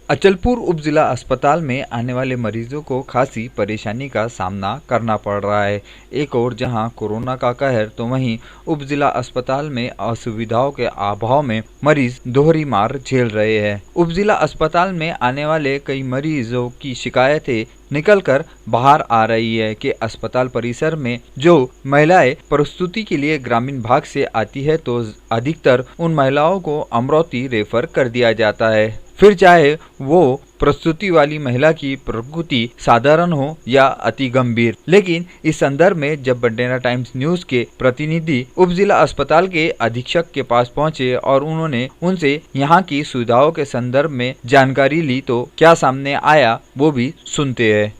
अचलपुर उप जिला अस्पताल में आने वाले मरीजों को खासी परेशानी का सामना करना पड़ रहा है। एक और जहां कोरोना का कहर तो वहीं उप जिला अस्पताल में असुविधाओं के अभाव में मरीज दोहरी मार झेल रहे हैं। उप जिला अस्पताल में आने वाले कई मरीजों की शिकायतें निकलकर बाहर आ रही है कि अस्पताल परिसर में जो महिलाएं प्रस्तुति के लिए ग्रामीण भाग से आती है तो अधिकतर उन महिलाओं को अमरोती रेफर कर दिया जाता है, फिर चाहे वो प्रस्तुति वाली महिला की प्रकृति साधारण हो या अति गंभीर। लेकिन इस संदर्भ में जब बंडेरा टाइम्स न्यूज के प्रतिनिधि उप जिला अस्पताल के अधीक्षक के पास पहुंचे और उन्होंने उनसे यहां की सुविधाओं के संदर्भ में जानकारी ली तो क्या सामने आया वो भी सुनते हैं।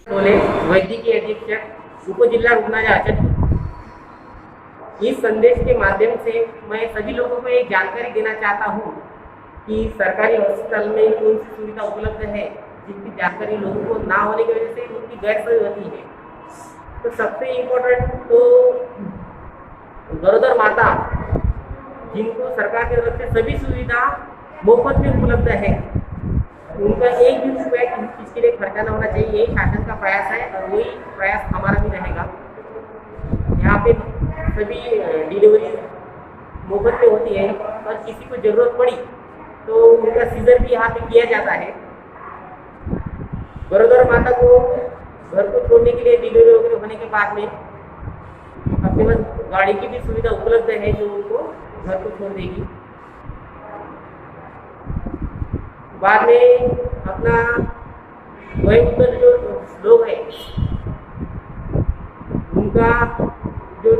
वैद्यकीय अधीक्षक उप जिला रुग्णालय अचलपुर, इस संदेश के माध्यम से मैं सभी लोगों को एक जानकारी देना चाहता हूँ कि सरकारी हॉस्पिटल में कौन सी सुविधा उपलब्ध है जिसकी जानकारी लोगों को ना होने की वजह से उनकी गैरसमझ होती है। तो सबसे इम्पोर्टेंट तो गरोदर माता जिनको सरकार की तरफ से सभी सुविधा मुफ्त में उपलब्ध है, उनका एक भी रुपया इसके लिए खर्चा न होना चाहिए, यही शासन का प्रयास है और वही प्रयास हमारा भी रहेगा। यहाँ पे सभी डिलीवरी मुफ्त में होती है और किसी को जरूरत पड़ी तो उनका सीजर भी यहाँ पे किया जाता है। गरोदर माता को घर को छोड़ने के लिए डिलीवरी वगैरह होने के बाद में अपने पास गाड़ी की भी सुविधा उपलब्ध है जो उनको घर को छोड़ देगी। बाद में अपना वयोवृद्ध जो लोग हैं उनका जो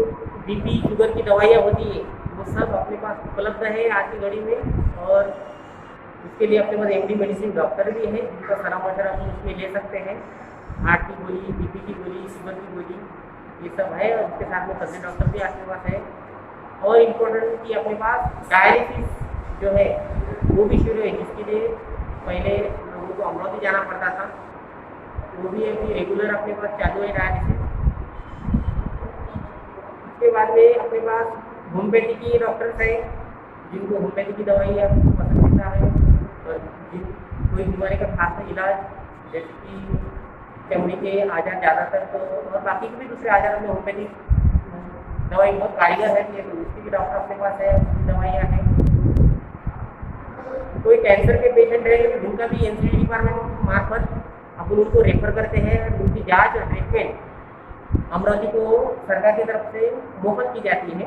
बीपी शुगर की दवाइयाँ होती है वो सब अपने पास उपलब्ध है आज की घड़ी में। और इसके लिए अपने पास एमडी मेडिसिन डॉक्टर भी है जिनका सलाह मशवरा हम उसमें ले सकते हैं। हार्ट की गोली, बीपी की गोली, शुगर की गोली, ये सब है और इसके साथ में सर्जन डॉक्टर भी आपके पास है। और इम्पोर्टेंट कि अपने पास डायलिसिस जो है वो भी शुरू है, जिसके लिए पहले लोगों को अमरोती जाना पड़ता था, वो भी अभी रेगुलर अपने पास चालू है डायलिसिस। उसके बाद में अपने पास होम्योपैथी की डॉक्टर्स है जिनको होम्योपैथी की दवाई पसंदीदा है और जिन कोई बीमारी का खास इलाज जैसे कि चमड़ी के आजार ज़्यादातर तो और बाकी के भी दूसरे आजारों में होम्योपैथी दवाई बहुत कारीगर है, तो उसकी भी डॉक्टर अपने पास है, उसकी दवाइयाँ हैं। कोई कैंसर के पेशेंट है उनका भी एनसीडी डिपार्टमेंट मार्फत अपन उनको रेफर करते हैं, उनकी जाँच और ट्रीटमेंट अमरोती को सरकार की तरफ से मुफ्त की जाती है।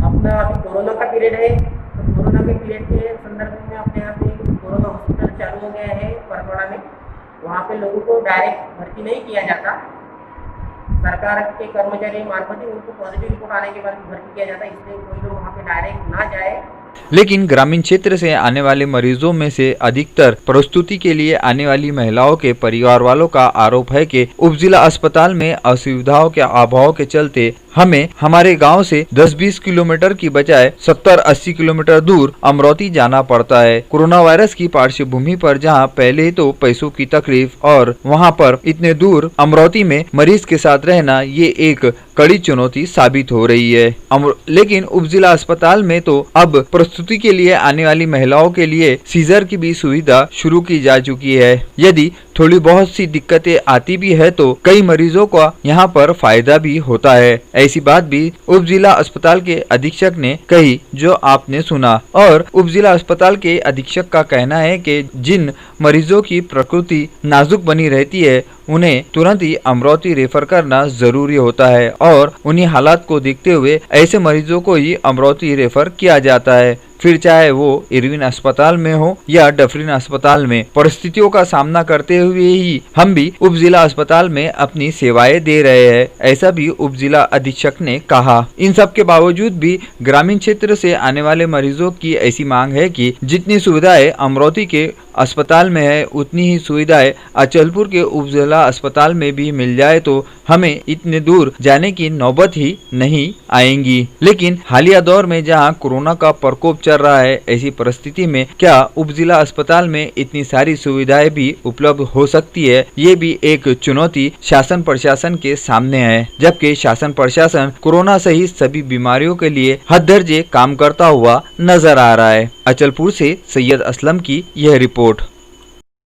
अपना अभी कोरोना का पीरियड है तो कोरोना के पीरियड के संदर्भ में अपने यहाँ पे कोरोना हॉस्पिटल चालू हो गया है परगोड़ा में। वहाँ पे लोगों को डायरेक्ट भर्ती नहीं किया जाता, सरकार के कर्मचारी मार्फत ही उनको पॉजिटिव रिपोर्ट आने के बाद भर्ती किया जाता है, इसलिए कोई लोग वहाँ पे डायरेक्ट ना जाए। लेकिन ग्रामीण क्षेत्र से आने वाले मरीजों में से अधिकतर प्रस्तुति के लिए आने वाली महिलाओं के परिवार वालों का आरोप है कि उप जिला अस्पताल में असुविधाओं के अभाव के चलते हमें हमारे गांव से 10-20 किलोमीटर की बजाय 70-80 किलोमीटर दूर अमरोती जाना पड़ता है। कोरोना वायरस की पार्श्वभूमि पर जहां पहले ही तो पैसों की तकलीफ और वहां पर इतने दूर अमरोती में मरीज के साथ रहना ये एक कड़ी चुनौती साबित हो रही है। लेकिन उप जिला अस्पताल में तो अब प्रस्तुति के लिए आने वाली महिलाओं के लिए सीजर की भी सुविधा शुरू की जा चुकी है। यदि थोड़ी बहुत सी दिक्कतें आती भी है तो कई मरीजों का यहाँ पर फायदा भी होता है। ऐसी बात भी उप जिला अस्पताल के अधीक्षक ने कही जो आपने सुना। और उप जिला अस्पताल के अधीक्षक का कहना है कि जिन मरीजों की प्रकृति नाजुक बनी रहती है उन्हें तुरंत ही अमरोती रेफर करना जरूरी होता है और उन्हीं हालात को देखते हुए ऐसे मरीजों को ही अमरोती रेफर किया जाता है, फिर चाहे वो इरविन अस्पताल में हो या डफरिन अस्पताल में। परिस्थितियों का सामना करते हुए ही हम भी उप जिला अस्पताल में अपनी सेवाएं दे रहे हैं, ऐसा भी उप जिला अधीक्षक ने कहा। इन सब के बावजूद भी ग्रामीण क्षेत्र से आने वाले मरीजों की ऐसी मांग है कि जितनी सुविधाएं अमरोती के अस्पताल में है उतनी ही सुविधाएं अचलपुर के उपजिला अस्पताल में भी मिल जाए तो हमें इतने दूर जाने की नौबत ही नहीं आएंगी। लेकिन हालिया दौर में जहां कोरोना का प्रकोप चल रहा है, ऐसी परिस्थिति में क्या उपजिला अस्पताल में इतनी सारी सुविधाएं भी उपलब्ध हो सकती है, ये भी एक चुनौती शासन प्रशासन के सामने है। जबकि शासन प्रशासन कोरोना सहित सभी बीमारियों के लिए हद दर्जे काम करता हुआ नजर आ रहा है। अचलपुर से सैयद असलम की यह रिपोर्ट।